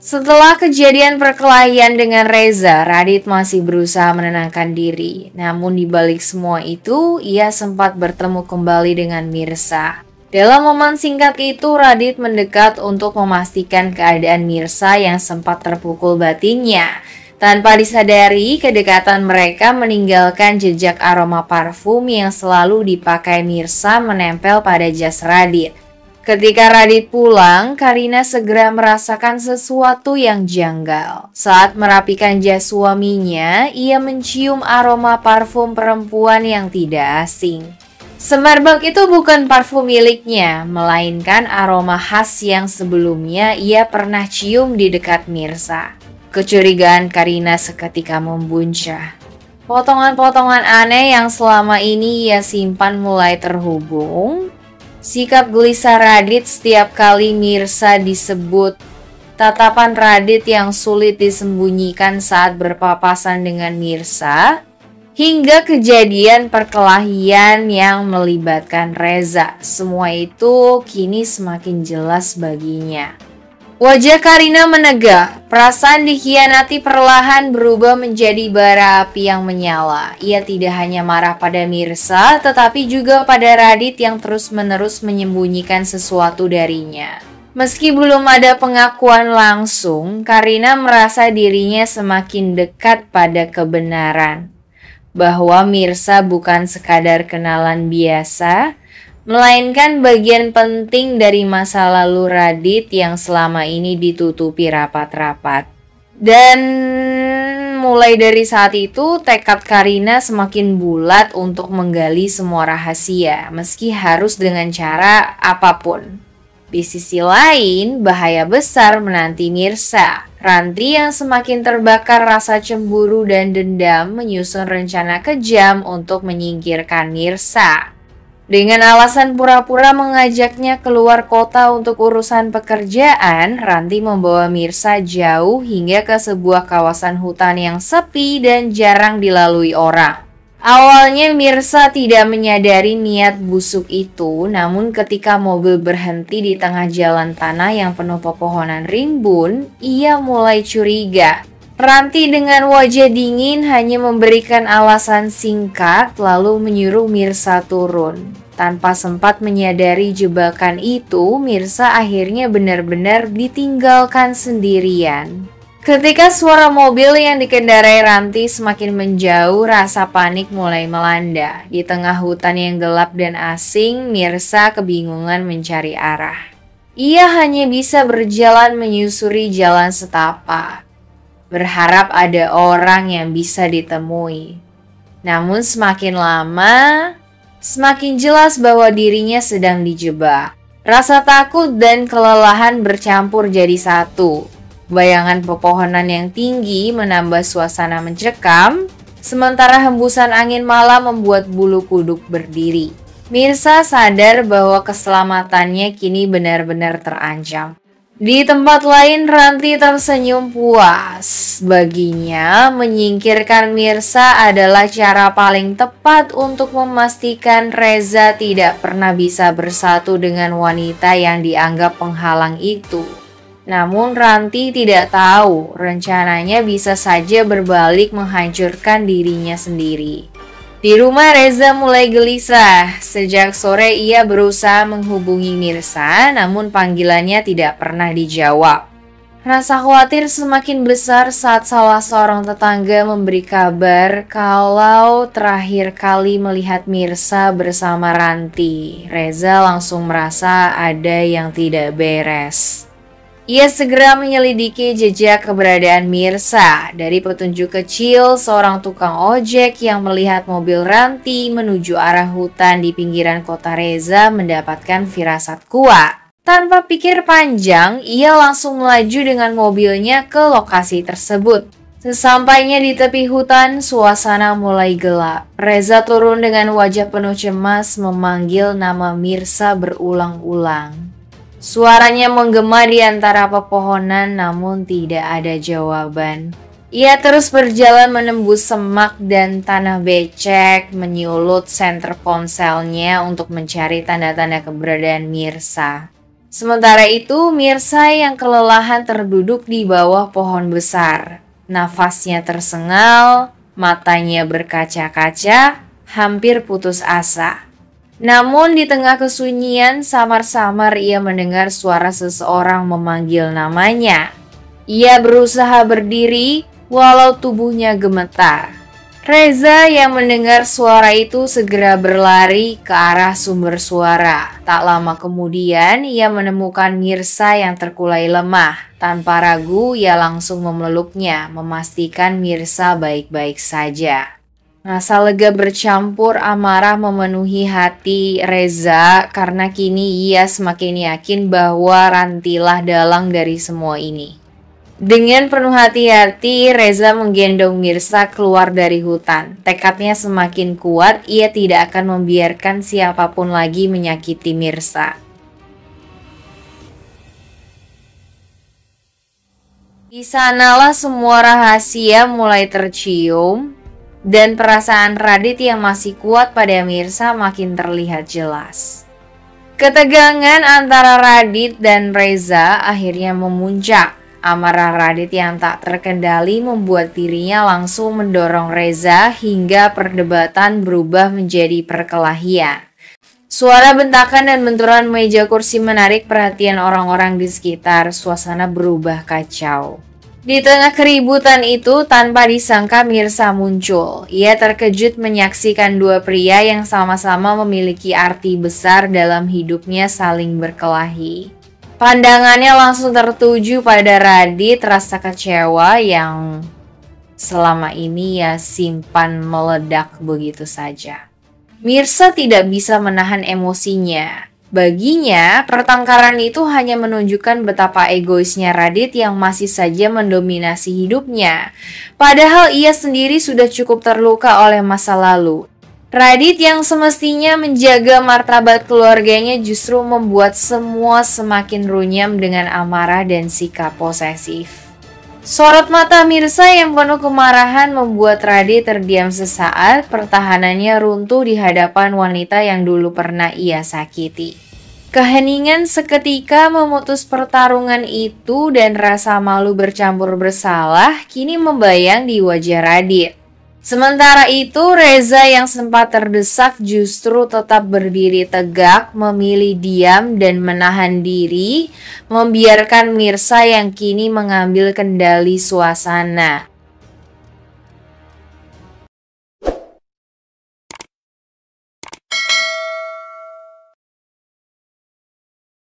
Setelah kejadian perkelahian dengan Reza, Radit masih berusaha menenangkan diri. Namun di balik semua itu, ia sempat bertemu kembali dengan Mirsa. Dalam momen singkat itu, Radit mendekat untuk memastikan keadaan Mirsa yang sempat terpukul batinnya. Tanpa disadari, kedekatan mereka meninggalkan jejak aroma parfum yang selalu dipakai Mirsa menempel pada jas Radit. Ketika Radit pulang, Karina segera merasakan sesuatu yang janggal. Saat merapikan jas suaminya, ia mencium aroma parfum perempuan yang tidak asing. Semerbak itu bukan parfum miliknya, melainkan aroma khas yang sebelumnya ia pernah cium di dekat Mirsa. Kecurigaan Karina seketika membuncah. Potongan-potongan aneh yang selama ini ia simpan mulai terhubung. Sikap gelisah Radit setiap kali Mirsa disebut, tatapan Radit yang sulit disembunyikan saat berpapasan dengan Mirsa, hingga kejadian perkelahian yang melibatkan Reza. Semua itu kini semakin jelas baginya. Wajah Karina menegak, perasaan dikhianati perlahan berubah menjadi bara api yang menyala. Ia tidak hanya marah pada Mirsa, tetapi juga pada Radit yang terus-menerus menyembunyikan sesuatu darinya. Meski belum ada pengakuan langsung, Karina merasa dirinya semakin dekat pada kebenaran. Bahwa Mirsa bukan sekadar kenalan biasa, melainkan bagian penting dari masa lalu Radit yang selama ini ditutupi rapat-rapat. Dan mulai dari saat itu, tekad Karina semakin bulat untuk menggali semua rahasia, meski harus dengan cara apapun. Di sisi lain, bahaya besar menanti Mirsa. Ranti yang semakin terbakar rasa cemburu dan dendam menyusun rencana kejam untuk menyingkirkan Mirsa. Dengan alasan pura-pura mengajaknya keluar kota untuk urusan pekerjaan, Ranti membawa Mirsa jauh hingga ke sebuah kawasan hutan yang sepi dan jarang dilalui orang. Awalnya Mirsa tidak menyadari niat busuk itu, namun ketika mobil berhenti di tengah jalan tanah yang penuh pepohonan rimbun, ia mulai curiga. Ranti dengan wajah dingin hanya memberikan alasan singkat lalu menyuruh Mirsa turun. Tanpa sempat menyadari jebakan itu, Mirsa akhirnya benar-benar ditinggalkan sendirian. Ketika suara mobil yang dikendarai Ranti semakin menjauh, rasa panik mulai melanda. Di tengah hutan yang gelap dan asing, Mirsa kebingungan mencari arah. Ia hanya bisa berjalan menyusuri jalan setapak, berharap ada orang yang bisa ditemui. Namun semakin lama, semakin jelas bahwa dirinya sedang dijebak. Rasa takut dan kelelahan bercampur jadi satu. Bayangan pepohonan yang tinggi menambah suasana mencekam, sementara hembusan angin malam membuat bulu kuduk berdiri. Mirsa sadar bahwa keselamatannya kini benar-benar terancam. Di tempat lain, Ranti tersenyum puas. Baginya, menyingkirkan Mirsa adalah cara paling tepat untuk memastikan Reza tidak pernah bisa bersatu dengan wanita yang dianggap penghalang itu. Namun Ranti tidak tahu, rencananya bisa saja berbalik menghancurkan dirinya sendiri. Di rumah Reza mulai gelisah. Sejak sore ia berusaha menghubungi Mirsa, namun panggilannya tidak pernah dijawab. Rasa khawatir semakin besar saat salah seorang tetangga memberi kabar kalau terakhir kali melihat Mirsa bersama Ranti. Reza langsung merasa ada yang tidak beres. Ia segera menyelidiki jejak keberadaan Mirsa. Dari petunjuk kecil, seorang tukang ojek yang melihat mobil Ranti menuju arah hutan di pinggiran kota Reza mendapatkan firasat kuat. Tanpa pikir panjang, ia langsung melaju dengan mobilnya ke lokasi tersebut. Sesampainya di tepi hutan, suasana mulai gelap. Reza turun dengan wajah penuh cemas memanggil nama Mirsa berulang-ulang. Suaranya menggema di antara pepohonan, namun tidak ada jawaban. Ia terus berjalan menembus semak dan tanah becek, menyulut senter ponselnya untuk mencari tanda-tanda keberadaan Mirsa. Sementara itu, Mirsa yang kelelahan terduduk di bawah pohon besar. Nafasnya tersengal, matanya berkaca-kaca, hampir putus asa. Namun di tengah kesunyian, samar-samar ia mendengar suara seseorang memanggil namanya. Ia berusaha berdiri, walau tubuhnya gemetar. Reza yang mendengar suara itu segera berlari ke arah sumber suara. Tak lama kemudian, ia menemukan Mirsa yang terkulai lemah. Tanpa ragu, ia langsung memeluknya, memastikan Mirsa baik-baik saja. Rasa lega bercampur amarah memenuhi hati Reza karena kini ia semakin yakin bahwa Rantilah dalang dari semua ini. Dengan penuh hati-hati, Reza menggendong Mirsa keluar dari hutan. Tekadnya semakin kuat, ia tidak akan membiarkan siapapun lagi menyakiti Mirsa. Di sanalah semua rahasia mulai tercium, dan perasaan Radit yang masih kuat pada Mirsa makin terlihat jelas. Ketegangan antara Radit dan Reza akhirnya memuncak. Amarah Radit yang tak terkendali membuat dirinya langsung mendorong Reza hingga perdebatan berubah menjadi perkelahian. Suara bentakan dan benturan meja kursi menarik perhatian orang-orang di sekitar. Suasana berubah kacau. Di tengah keributan itu, tanpa disangka Mirsa muncul. Ia terkejut menyaksikan dua pria yang sama-sama memiliki arti besar dalam hidupnya saling berkelahi. Pandangannya langsung tertuju pada Radit, rasa kecewa yang selama ini ia simpan meledak begitu saja. Mirsa tidak bisa menahan emosinya. Baginya, pertengkaran itu hanya menunjukkan betapa egoisnya Radit yang masih saja mendominasi hidupnya. Padahal ia sendiri sudah cukup terluka oleh masa lalu. Radit yang semestinya menjaga martabat keluarganya justru membuat semua semakin runyam dengan amarah dan sikap posesif. Sorot mata Mirsa yang penuh kemarahan membuat Radit terdiam sesaat. Pertahanannya runtuh di hadapan wanita yang dulu pernah ia sakiti. Keheningan seketika memutus pertarungan itu dan rasa malu bercampur bersalah kini membayang di wajah Radit. Sementara itu, Reza yang sempat terdesak justru tetap berdiri tegak, memilih diam dan menahan diri, membiarkan Mirsa yang kini mengambil kendali suasana.